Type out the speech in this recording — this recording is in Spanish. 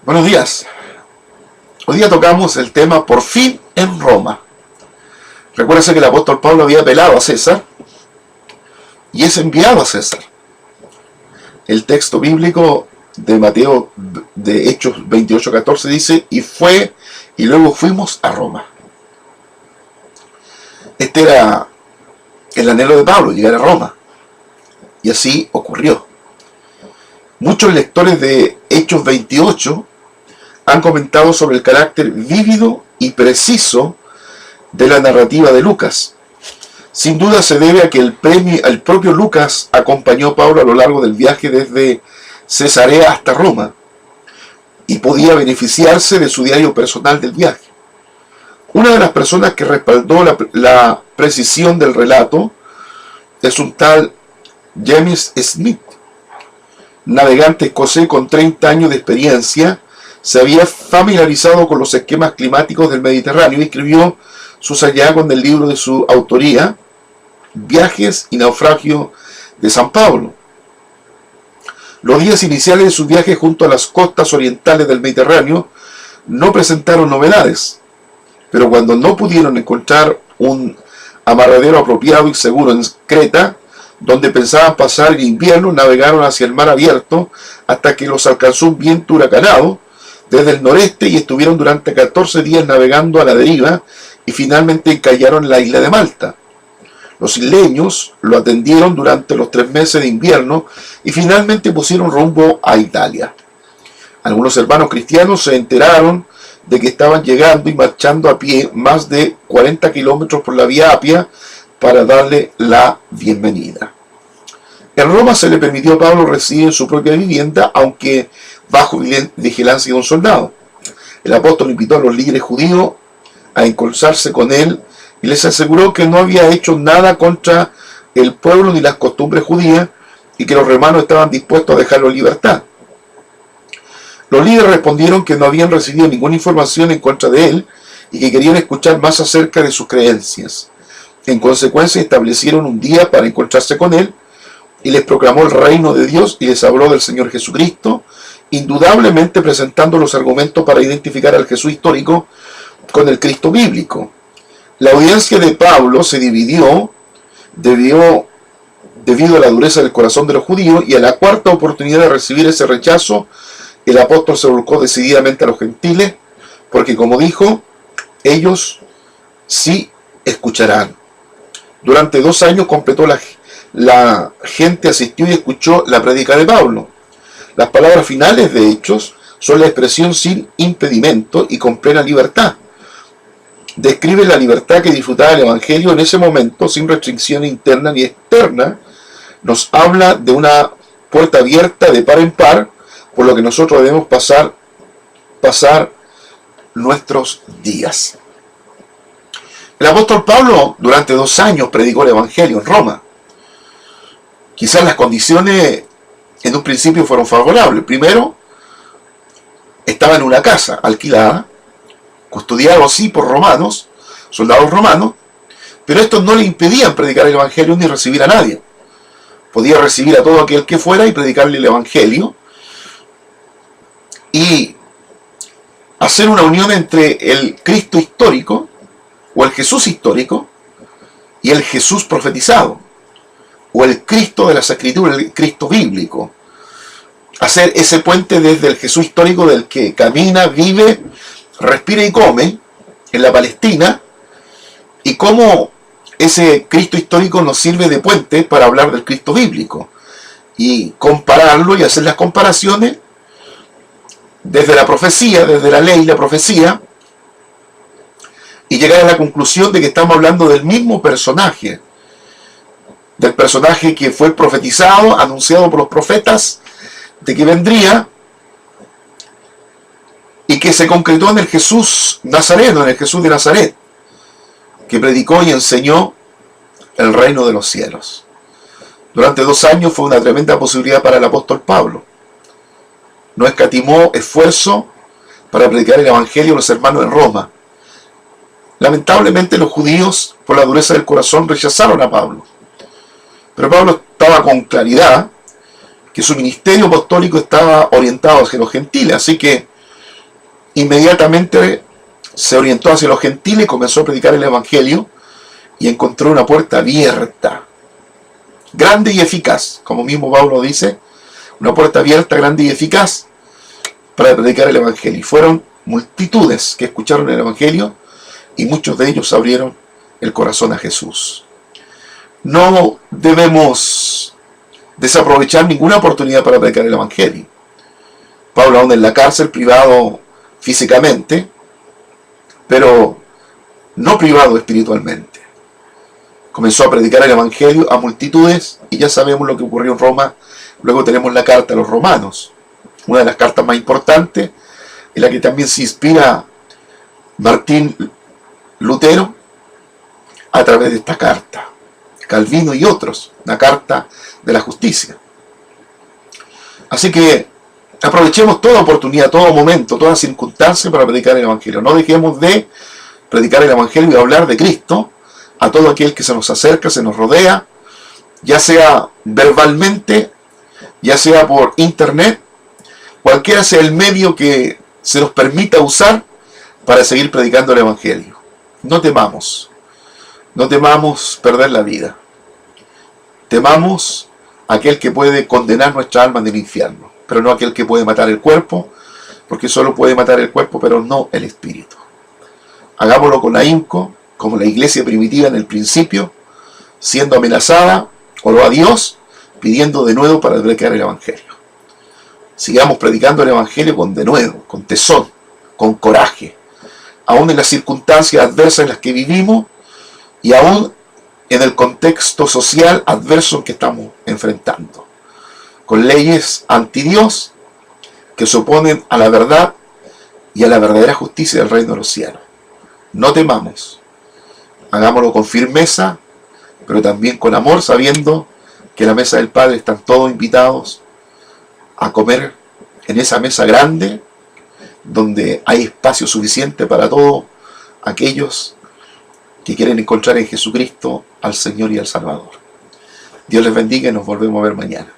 Buenos días. Hoy día tocamos el tema por fin en Roma. Recuérdense que el apóstol Pablo había apelado a César y es enviado a César. El texto bíblico de Mateo, de Hechos 28:14 dice, y luego fuimos a Roma. Este era el anhelo de Pablo, llegar a Roma. Y así ocurrió. Muchos lectores de Hechos 28 han comentado sobre el carácter vívido y preciso de la narrativa de Lucas. Sin duda se debe a que el propio Lucas acompañó a Pablo a lo largo del viaje desde Cesarea hasta Roma y podía beneficiarse de su diario personal del viaje. Una de las personas que respaldó la precisión del relato es un tal James Smith, navegante escocés con 30 años de experiencia. Se había familiarizado con los esquemas climáticos del Mediterráneo y escribió sus hallazgos en el libro de su autoría, Viajes y Naufragio de San Pablo. Los días iniciales de su viaje junto a las costas orientales del Mediterráneo no presentaron novedades, pero cuando no pudieron encontrar un amarradero apropiado y seguro en Creta, donde pensaban pasar el invierno, navegaron hacia el mar abierto hasta que los alcanzó un viento huracanado desde el noreste y estuvieron durante 14 días navegando a la deriva y finalmente encallaron en la isla de Malta. Los isleños lo atendieron durante los 3 meses de invierno y finalmente pusieron rumbo a Italia. Algunos hermanos cristianos se enteraron de que estaban llegando y marchando a pie más de 40 kilómetros por la vía Apia para darle la bienvenida. En Roma se le permitió a Pablo residir en su propia vivienda, aunque bajo vigilancia de un soldado. El apóstol invitó a los líderes judíos a encontrarse con él y les aseguró que no había hecho nada contra el pueblo ni las costumbres judías y que los romanos estaban dispuestos a dejarlo en libertad. Los líderes respondieron que no habían recibido ninguna información en contra de él y que querían escuchar más acerca de sus creencias. En consecuencia, establecieron un día para encontrarse con él y les proclamó el reino de Dios y les habló del Señor Jesucristo, indudablemente presentando los argumentos para identificar al Jesús histórico con el Cristo bíblico. La audiencia de Pablo se dividió debido a la dureza del corazón de los judíos, y a la cuarta oportunidad de recibir ese rechazo, el apóstol se volcó decididamente a los gentiles, porque como dijo, ellos sí escucharán. Durante 2 años completó la gente asistió y escuchó la prédica de Pablo. Las palabras finales de Hechos son la expresión sin impedimento y con plena libertad. Describe la libertad que disfrutaba el Evangelio en ese momento, sin restricción interna ni externa. Nos habla de una puerta abierta de par en par, por lo que nosotros debemos pasar nuestros días. El apóstol Pablo durante 2 años predicó el Evangelio en Roma. Quizás las condiciones en un principio fueron favorables. Primero, estaba en una casa alquilada, custodiado así por romanos, soldados romanos, pero estos no le impedían predicar el Evangelio ni recibir a nadie. Podía recibir a todo aquel que fuera y predicarle el Evangelio y hacer una unión entre el Cristo histórico o el Jesús histórico y el Jesús profetizado, o el Cristo de las Escrituras, el Cristo bíblico. Hacer ese puente desde el Jesús histórico del que camina, vive, respira y come en la Palestina, y cómo ese Cristo histórico nos sirve de puente para hablar del Cristo bíblico, y compararlo y hacer las comparaciones desde la profecía, desde la ley y la profecía, y llegar a la conclusión de que estamos hablando del mismo personaje, del personaje que fue profetizado, anunciado por los profetas, de que vendría y que se concretó en el Jesús nazareno, en el Jesús de Nazaret, que predicó y enseñó el reino de los cielos. Durante 2 años fue una tremenda posibilidad para el apóstol Pablo. No escatimó esfuerzo para predicar el Evangelio a los hermanos en Roma. Lamentablemente los judíos, por la dureza del corazón, rechazaron a Pablo. Pero Pablo estaba con claridad que su ministerio apostólico estaba orientado hacia los gentiles, así que inmediatamente se orientó hacia los gentiles y comenzó a predicar el evangelio y encontró una puerta abierta, grande y eficaz, como mismo Pablo dice, una puerta abierta, grande y eficaz para predicar el evangelio. Y fueron multitudes que escucharon el evangelio y muchos de ellos abrieron el corazón a Jesús. No debemos desaprovechar ninguna oportunidad para predicar el evangelio. Pablo, aún en la cárcel, privado físicamente, pero no privado espiritualmente, comenzó a predicar el evangelio a multitudes y ya sabemos lo que ocurrió en Roma. Luego tenemos la carta a los romanos, una de las cartas más importantes, en la que también se inspira Martín Lutero a través de esta carta, Calvino y otros, la carta de la justicia. Así que aprovechemos toda oportunidad, todo momento, toda circunstancia para predicar el evangelio. No dejemos de predicar el evangelio y hablar de Cristo a todo aquel que se nos acerca, se nos rodea, ya sea verbalmente, ya sea por internet, cualquiera sea el medio que se nos permita usar para seguir predicando el evangelio. No temamos perder la vida. Temamos a aquel que puede condenar nuestra alma del infierno, pero no a aquel que puede matar el cuerpo, porque solo puede matar el cuerpo, pero no el espíritu. Hagámoslo con ahínco, como la iglesia primitiva en el principio, siendo amenazada, oró a Dios, pidiendo de nuevo para predicar el evangelio. Sigamos predicando el evangelio con denuedo, con tesón, con coraje, aún en las circunstancias adversas en las que vivimos y aún en el contexto social adverso que estamos enfrentando, con leyes anti Dios que se oponen a la verdad y a la verdadera justicia del reino de los cielos. No temamos, hagámoslo con firmeza, pero también con amor, sabiendo que en la mesa del Padre están todos invitados a comer en esa mesa grande, donde hay espacio suficiente para todos aquellos que quieren encontrar en Jesucristo al Señor y al Salvador. Dios les bendiga y nos volvemos a ver mañana.